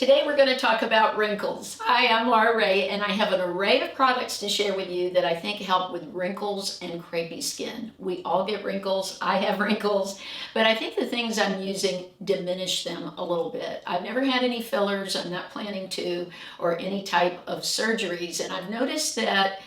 Today we're going to talk about wrinkles. Hi, I'm Laura Ray, and I have an array of products to share with you that I think help with wrinkles and crepey skin. We all get wrinkles. I have wrinkles, but I think the things I'm using diminish them a little bit. I've never had any fillers. I'm not planning to, or any type of surgeries, and I've noticed that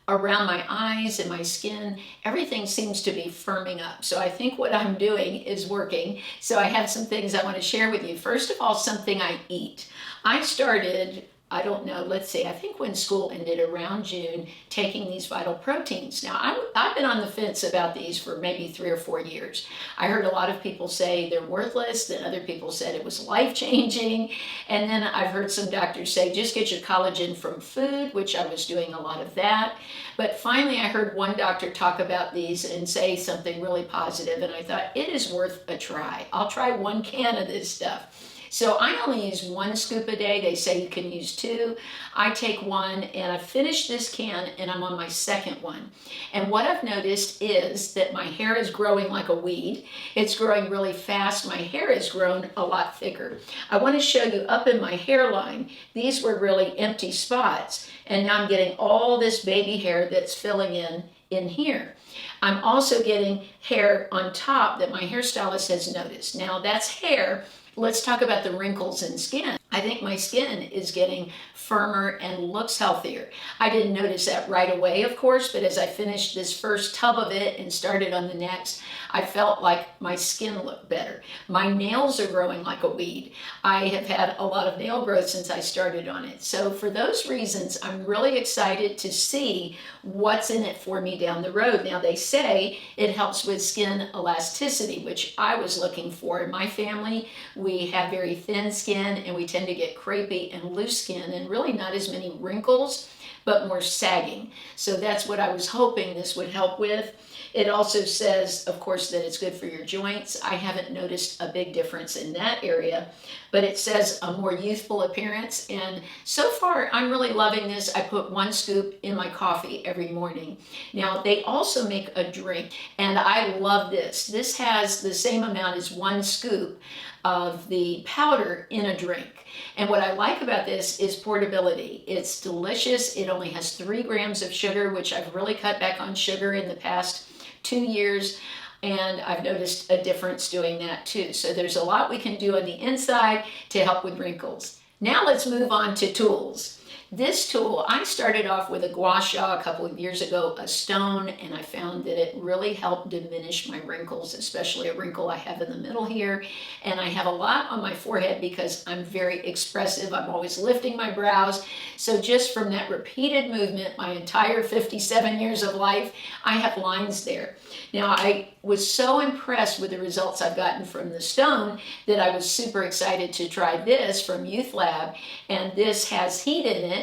around my eyes and my skin, everything seems to be firming up. So I think what I'm doing is working. So I have some things I want to share with you. First of all, something I eat. I started, I don't know, let's see, I think when school ended around June, taking these vital proteins. Now, I've been on the fence about these for maybe 3 or 4 years. I heard a lot of people say they're worthless, then other people said it was life-changing, and then I've heard some doctors say just get your collagen from food, which I was doing a lot of that. But finally, I heard one doctor talk about these and say something really positive, and I thought it is worth a try. I'll try 1 can of this stuff. So I only use 1 scoop a day. They say you can use 2. I take 1 and I finished this can and I'm on my 2nd one. And what I've noticed is that my hair is growing like a weed. It's growing really fast. My hair has grown a lot thicker. I want to show you up in my hairline, these were really empty spots. And now I'm getting all this baby hair that's filling in here. I'm also getting hair on top that my hairstylist has noticed. Now that's hair. Let's talk about the wrinkles in skin. I think my skin is getting firmer and looks healthier. I didn't notice that right away, of course, but as I finished this first tub of it and started on the next, I felt like my skin looked better. My nails are growing like a weed. I have had a lot of nail growth since I started on it. So for those reasons, I'm really excited to see what's in it for me down the road. Now they say it helps with skin elasticity, which I was looking for. In my family, we have very thin skin and we tend to get crepey and loose skin and really not as many wrinkles, but more sagging. So that's what I was hoping this would help with. It also says, of course, that it's good for your joints. I haven't noticed a big difference in that area, but it says a more youthful appearance. And so far, I'm really loving this. I put 1 scoop in my coffee every morning. Now, they also make a drink, and I love this. This has the same amount as 1 scoop of the powder in a drink. And what I like about this is portability. It's delicious. It only has 3 grams of sugar, which I've really cut back on sugar in the past 2 years, and I've noticed a difference doing that too. So there's a lot we can do on the inside to help with wrinkles. Now let's move on to tools. This tool, I started off with a Gua Sha a couple of years ago, a stone, and I found that it really helped diminish my wrinkles, especially a wrinkle I have in the middle here. And I have a lot on my forehead because I'm very expressive. I'm always lifting my brows. So just from that repeated movement, my entire 57 years of life, I have lines there. Now, I was so impressed with the results I've gotten from the stone that I was super excited to try this from Youth Lab, and this has heat in it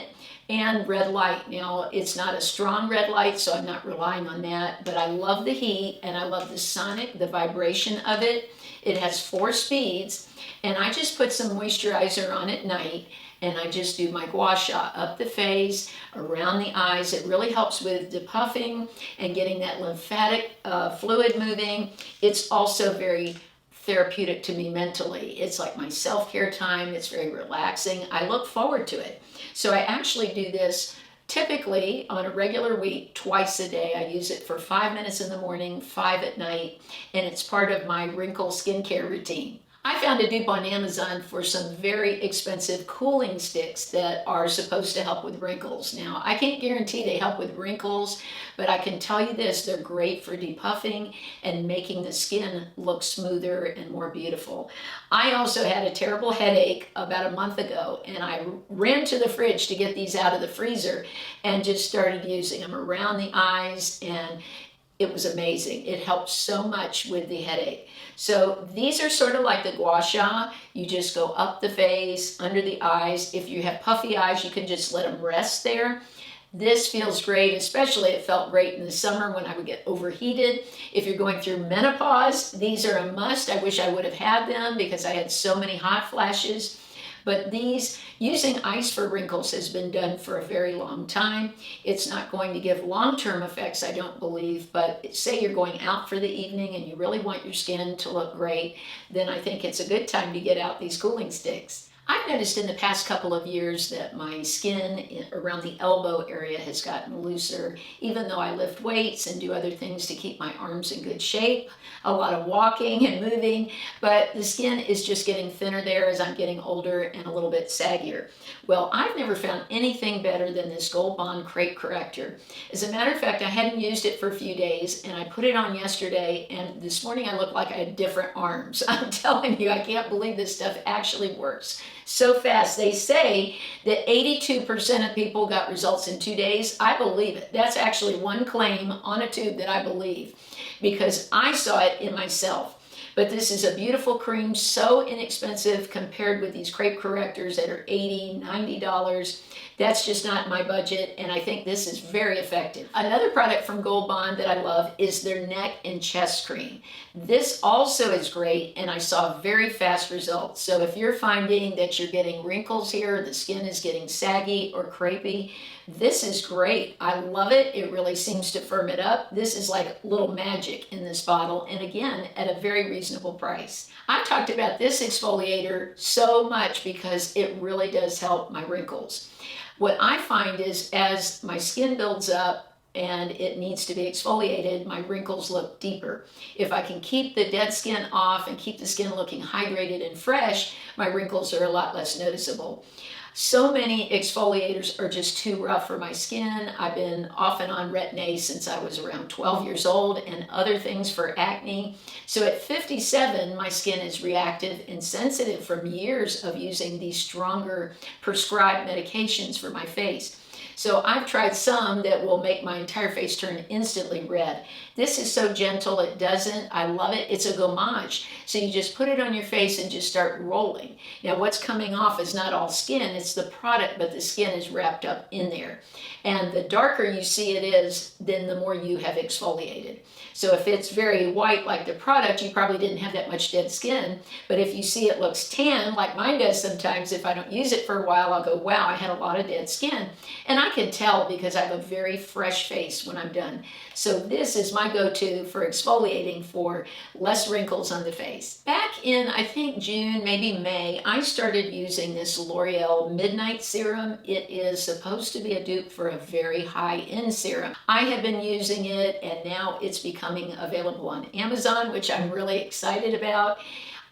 and red light. Now, it's not a strong red light, so I'm not relying on that, but I love the heat and I love the sonic, the vibration of it. It has 4 speeds, and I just put some moisturizer on at night, and I just do my Gua Sha up the face, around the eyes. It really helps with depuffing and getting that lymphatic fluid moving. It's also very therapeutic to me mentally. It's like my self-care time. It's very relaxing. I look forward to it. So I actually do this typically on a regular week, twice a day. I use it for 5 minutes in the morning, 5 at night, and it's part of my wrinkle skincare routine. I found a dupe on Amazon for some very expensive cooling sticks that are supposed to help with wrinkles. Now, I can't guarantee they help with wrinkles, but I can tell you this, they're great for depuffing and making the skin look smoother and more beautiful. I also had a terrible headache about a month ago, and I ran to the fridge to get these out of the freezer and just started using them around the eyes, and it was amazing. It helped so much with the headache. So these are sort of like the Gua Sha. You just go up the face, under the eyes. If you have puffy eyes, you can just let them rest there. This feels great, especially it felt great in the summer when I would get overheated. If you're going through menopause, these are a must. I wish I would have had them because I had so many hot flashes. But these, using ice for wrinkles has been done for a very long time. It's not going to give long-term effects, I don't believe, but say you're going out for the evening and you really want your skin to look great, then I think it's a good time to get out these cooling sticks. I've noticed in the past couple of years that my skin around the elbow area has gotten looser, even though I lift weights and do other things to keep my arms in good shape, a lot of walking and moving, but the skin is just getting thinner there as I'm getting older and a little bit saggier. Well, I've never found anything better than this Gold Bond Crepe Corrector. As a matter of fact, I hadn't used it for a few days and I put it on yesterday, and this morning I looked like I had different arms. I'm telling you, I can't believe this stuff actually works so fast. They say that 82% of people got results in 2 days. I believe it. That's actually one claim on a tube that I believe, because I saw it in myself. But this is a beautiful cream, so inexpensive compared with these crepe correctors that are $80, $90. That's just not my budget, and I think this is very effective. Another product from Gold Bond that I love is their neck and chest cream. This also is great, and I saw very fast results. So if you're finding that you're getting wrinkles here, the skin is getting saggy or crepey, this is great. I love it. It really seems to firm it up. This is like little magic in this bottle, and again, at a very reasonable price. I've talked about this exfoliator so much because it really does help my wrinkles. What I find is as my skin builds up and it needs to be exfoliated, my wrinkles look deeper. If I can keep the dead skin off and keep the skin looking hydrated and fresh, my wrinkles are a lot less noticeable. So many exfoliators are just too rough for my skin. I've been off and on Retin-A since I was around 12 years old, and other things for acne. So at 57, my skin is reactive and sensitive from years of using these stronger prescribed medications for my face. So I've tried some that will make my entire face turn instantly red. This is so gentle, it doesn't. I love it. It's a gommage. So you just put it on your face and just start rolling. Now what's coming off is not all skin, it's the product, but the skin is wrapped up in there. And the darker you see it is, then the more you have exfoliated. So if it's very white like the product, you probably didn't have that much dead skin. But if you see it looks tan, like mine does sometimes, if I don't use it for a while, I'll go, wow, I had a lot of dead skin. And I can tell because I have a very fresh face when I'm done. So this is my go-to for exfoliating for less wrinkles on the face. Back in, I think, June, maybe May, I started using this L'Oreal Midnight Serum. It is supposed to be a dupe for a very high-end serum. I have been using it, and now it's becoming available on Amazon, which I'm really excited about.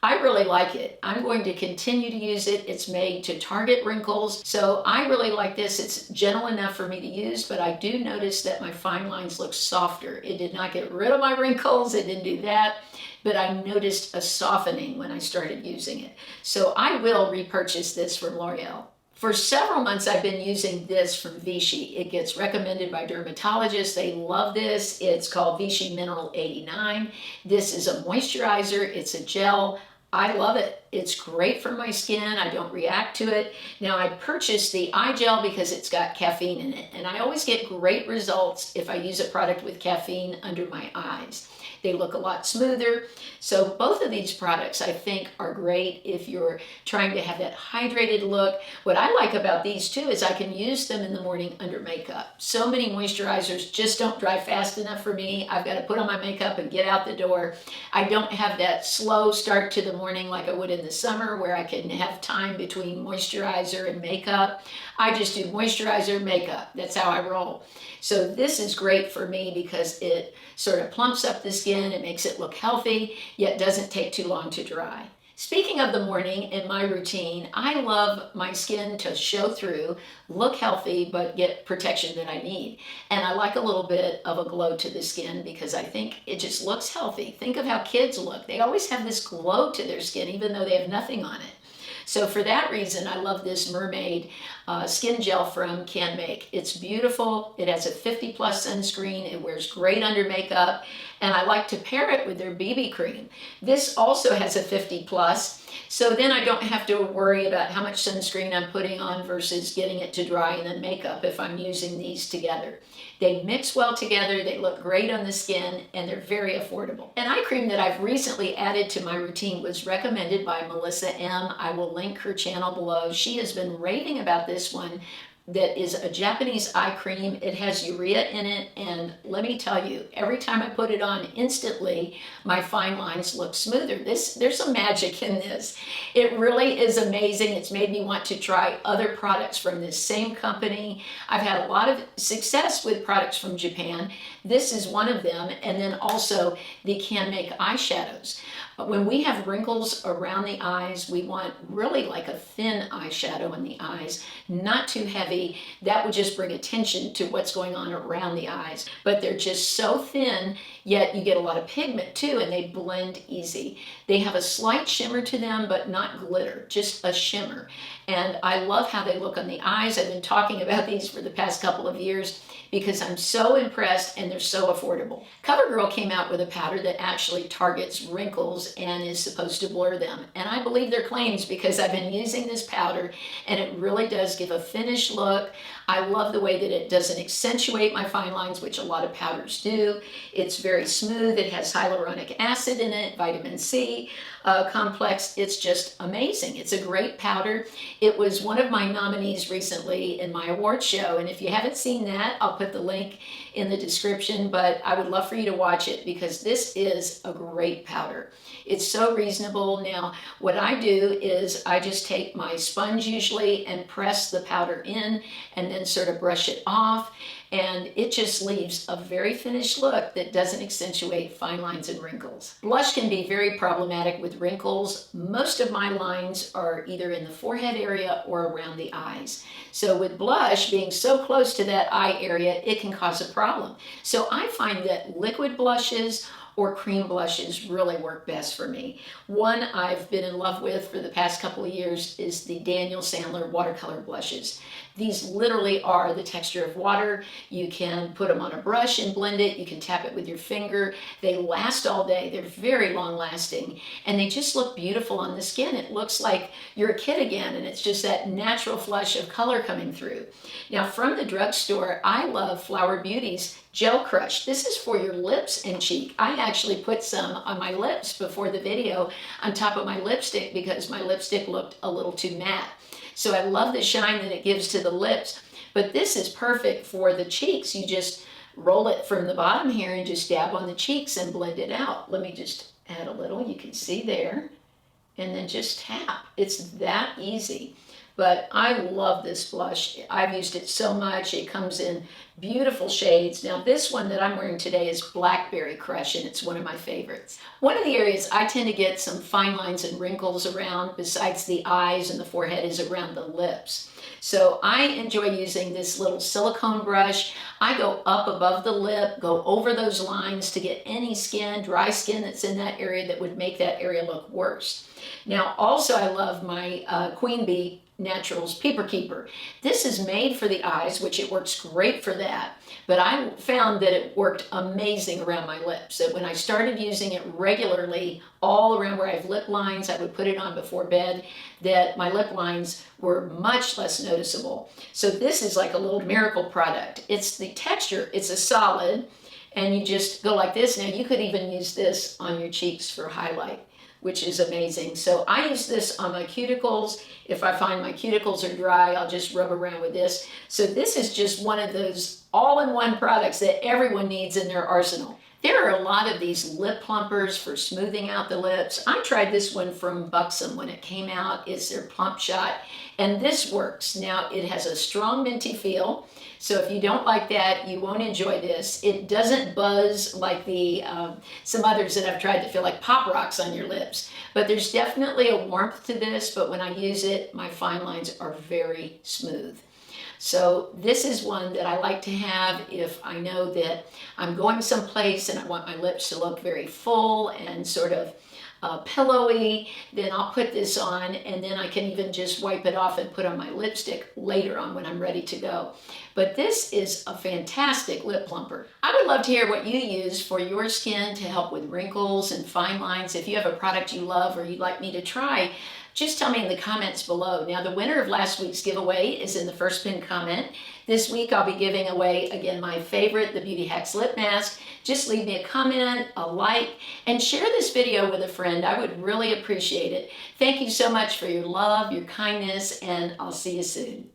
I really like it. I'm going to continue to use it. It's made to target wrinkles. So I really like this. It's gentle enough for me to use, but I do notice that my fine lines look softer. It did not get rid of my wrinkles. It didn't do that. But I noticed a softening when I started using it. So I will repurchase this from L'Oreal. For several months, I've been using this from Vichy. It gets recommended by dermatologists. They love this. It's called Vichy Mineral 89. This is a moisturizer. It's a gel. I love it. It's great for my skin. I don't react to it. Now, I purchased the eye gel because it's got caffeine in it, and I always get great results if I use a product with caffeine under my eyes. They look a lot smoother. So both of these products I think are great if you're trying to have that hydrated look. What I like about these too is I can use them in the morning under makeup. So many moisturizers just don't dry fast enough for me. I've got to put on my makeup and get out the door. I don't have that slow start to the morning like I would in the summer where I can have time between moisturizer and makeup. I just do moisturizer, makeup. That's how I roll. So this is great for me because it sort of plumps up the skin, it makes it look healthy, yet doesn't take too long to dry. Speaking of the morning in my routine, I love my skin to show through, look healthy, but get protection that I need. And I like a little bit of a glow to the skin because I think it just looks healthy. Think of how kids look. They always have this glow to their skin even though they have nothing on it. So for that reason, I love this Mermaid skin gel from Can Make. It's beautiful. It has a 50+ sunscreen. It wears great under makeup. And I like to pair it with their BB cream. This also has a 50+. So then I don't have to worry about how much sunscreen I'm putting on versus getting it to dry and then makeup if I'm using these together. They mix well together, they look great on the skin, and they're very affordable. An eye cream that I've recently added to my routine was recommended by Melissa M. I will link her channel below. She has been raving about this one that is a Japanese eye cream. It has urea in it, and let me tell you, every time I put it on, instantly my fine lines look smoother. There's some magic in this. It really is amazing. It's made me want to try other products from this same company. I've had a lot of success with products from Japan. This is one of them, and then also they can make eyeshadows. But when we have wrinkles around the eyes, we want really like a thin eyeshadow in the eyes, not too heavy. That would just bring attention to what's going on around the eyes. But they're just so thin, yet you get a lot of pigment too, and they blend easy. They have a slight shimmer to them, but not glitter, just a shimmer. And I love how they look on the eyes. I've been talking about these for the past couple of years because I'm so impressed, and they're so affordable. CoverGirl came out with a powder that actually targets wrinkles and is supposed to blur them. And I believe their claims because I've been using this powder, and it really does give a finished look. I love the way that it doesn't accentuate my fine lines, which a lot of powders do. It's very smooth. It has hyaluronic acid in it, vitamin C complex. It's just amazing. It's a great powder. It was one of my nominees recently in my award show, and if you haven't seen that, I'll put the link in the description, but I would love for you to watch it because this is a great powder. It's so reasonable. Now, what I do is I just take my sponge usually and press the powder in and then sort of brush it off, and it just leaves a very finished look that doesn't accentuate fine lines and wrinkles. Blush can be very problematic with wrinkles. Most of my lines are either in the forehead area or around the eyes. So with blush being so close to that eye area, it can cause a problem. So I find that liquid blushes or cream blushes really work best for me. One I've been in love with for the past couple of years is the Daniel Sandler watercolor blushes. These literally are the texture of water. You can put them on a brush and blend it. You can tap it with your finger. They last all day. They're very long lasting, and they just look beautiful on the skin. It looks like you're a kid again, and it's just that natural flush of color coming through. Now, from the drugstore, I love Flower Beauty's Gel Crush. This is for your lips and cheek. I actually put some on my lips before the video on top of my lipstick because my lipstick looked a little too matte. So I love the shine that it gives to the lips, but this is perfect for the cheeks. You just roll it from the bottom here and just dab on the cheeks and blend it out. Let me just add a little, you can see there, and then just tap. It's that easy. But I love this blush. I've used it so much. It comes in beautiful shades. Now this one that I'm wearing today is Blackberry Crush, and it's one of my favorites. One of the areas I tend to get some fine lines and wrinkles around, besides the eyes and the forehead, is around the lips. So I enjoy using this little silicone brush. I go up above the lip, go over those lines to get any skin, dry skin that's in that area that would make that area look worse. Now also I love my Queen Bee Naturals Peeper Keeper. This is made for the eyes, which it works great for that, but I found that it worked amazing around my lips. That when I started using it regularly all around where I have lip lines, I would put it on before bed, that my lip lines were much less noticeable. So this is like a little miracle product. It's the texture, it's a solid, and you just go like this. Now you could even use this on your cheeks for highlight, which is amazing. So I use this on my cuticles. If I find my cuticles are dry, I'll just rub around with this. So this is just one of those all-in-one products that everyone needs in their arsenal. There are a lot of these lip plumpers for smoothing out the lips. I tried this one from Buxom when it came out. It's their Plump Shot, and this works. Now it has a strong minty feel, so if you don't like that, you won't enjoy this. It doesn't buzz like the some others that I've tried that feel like pop rocks on your lips, but there's definitely a warmth to this, but when I use it, my fine lines are very smooth. So this is one that I like to have if I know that I'm going someplace and I want my lips to look very full and sort of pillowy. Then I'll put this on, and then I can even just wipe it off and put on my lipstick later on when I'm ready to go. But this is a fantastic lip plumper. I would love to hear what you use for your skin to help with wrinkles and fine lines. If you have a product you love or you'd like me to try, just tell me in the comments below. Now, the winner of last week's giveaway is in the first pinned comment. This week, I'll be giving away, again, my favorite, the Beauty Hacks Lip Mask. Just leave me a comment, a like, and share this video with a friend. I would really appreciate it. Thank you so much for your love, your kindness, and I'll see you soon.